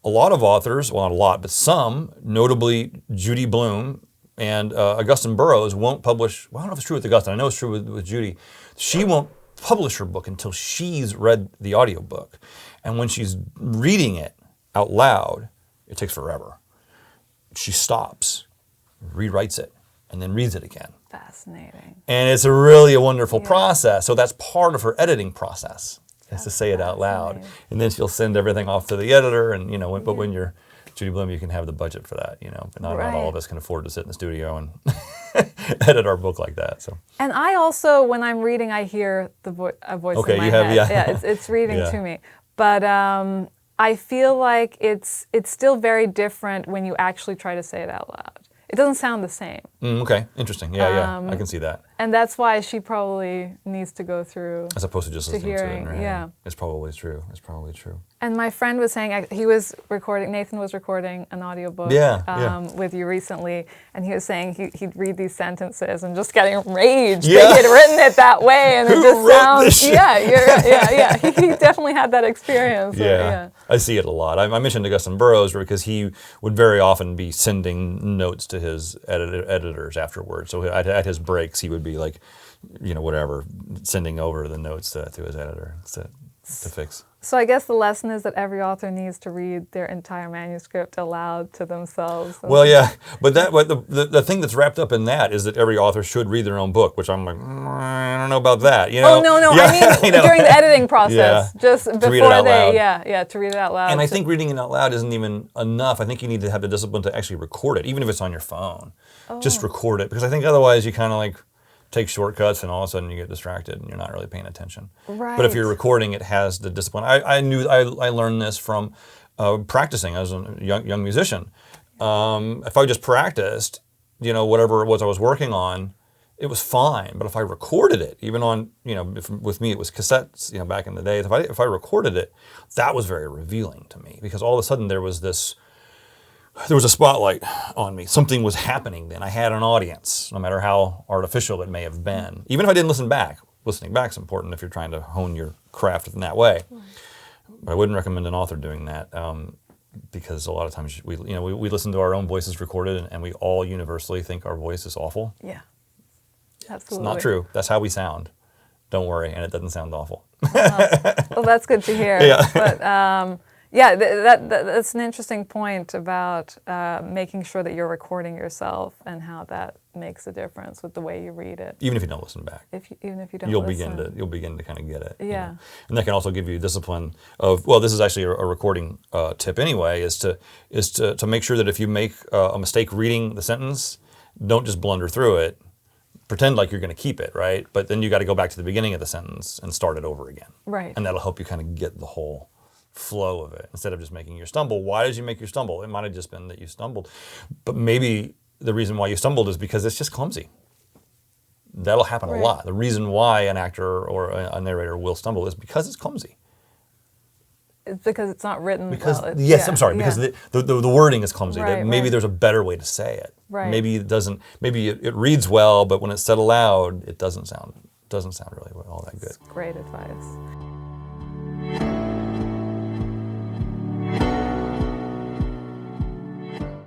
a lot of authors, well, not a lot, but some, notably Judy Blume and Augustine Burroughs, won't publish. Well, I don't know if it's true with Augustine. I know it's true with Judy. She won't publish her book until she's read the audiobook. And when she's reading it out loud, it takes forever. She stops, rewrites it, and then reads it again. Fascinating. And it's a wonderful process. So that's part of her editing process, is to say it out loud. And then she'll send everything off to the editor. And, but when you're Judy Blume, you can have the budget for that, but not all of us can afford to sit in the studio and edit our book like that. So. And I also, when I'm reading, I hear a voice in my head. Yeah, it's reading to me. But I feel like it's still very different when you actually try to say it out loud. It doesn't sound the same. Okay, interesting. Yeah, I can see that. And that's why she probably needs to go through. As opposed to just listening to it in her head. Yeah. It's probably true. And my friend was saying, Nathan was recording an audiobook with you recently, and he was saying he'd read these sentences and just getting enraged. Yeah. They had written it that way, and it just sounds. Yeah. He definitely had that experience. Yeah. I see it a lot. I mentioned Augustine Burroughs because he would very often be sending notes to his editors afterwards. So at his breaks, he would be like, sending over the notes to his editor to fix. So I guess the lesson is that every author needs to read their entire manuscript aloud to themselves. Well, yeah, but the thing that's wrapped up in that is that every author should read their own book, which I'm like, I don't know about that. Oh no, I mean during the editing process, just before to read it out loud. To read it out loud. And I think reading it out loud isn't even enough. I think you need to have the discipline to actually record it, even if it's on your phone. Just record it, because I think otherwise you kind of like take shortcuts and all of a sudden you get distracted and you're not really paying attention. Right. But if you're recording, it has the discipline. I learned this from practicing as a young musician. If I just practiced, whatever it was I was working on, it was fine. But if I recorded it, even on, with me it was cassettes, back in the day. If I recorded it, that was very revealing to me, because all of a sudden there was a spotlight on me. Something was happening then. I had an audience, no matter how artificial it may have been. Even if I didn't listen back. Listening back is important if you're trying to hone your craft in that way. But I wouldn't recommend an author doing that, because a lot of times we listen to our own voices recorded, and we all universally think our voice is awful. Yeah, absolutely. It's not true. That's how we sound. Don't worry, and it doesn't sound awful. Well, that's good to hear. Yeah. But that's an interesting point about making sure that you're recording yourself and how that makes a difference with the way you read it. Even if you don't listen back. Even if you don't you'll listen. begin to kind of get it. Yeah. And that can also give you discipline of, well, this is actually a recording tip anyway, is to make sure that if you make a mistake reading the sentence, don't just blunder through it. Pretend like you're going to keep it, right? But then you got to go back to the beginning of the sentence and start it over again. Right. And that'll help you kind of get the whole flow of it, instead of just making you stumble. Why did you make you stumble? It might have just been that you stumbled, but maybe the reason why you stumbled is because it's just clumsy. That'll happen a lot. The reason why an actor or a narrator will stumble is because it's clumsy. It's because it's not written well. Because the wording is clumsy. Maybe there's a better way to say it. Right. Maybe it doesn't. Maybe it reads well, but when it's said aloud, it doesn't sound really all that good. That's great advice.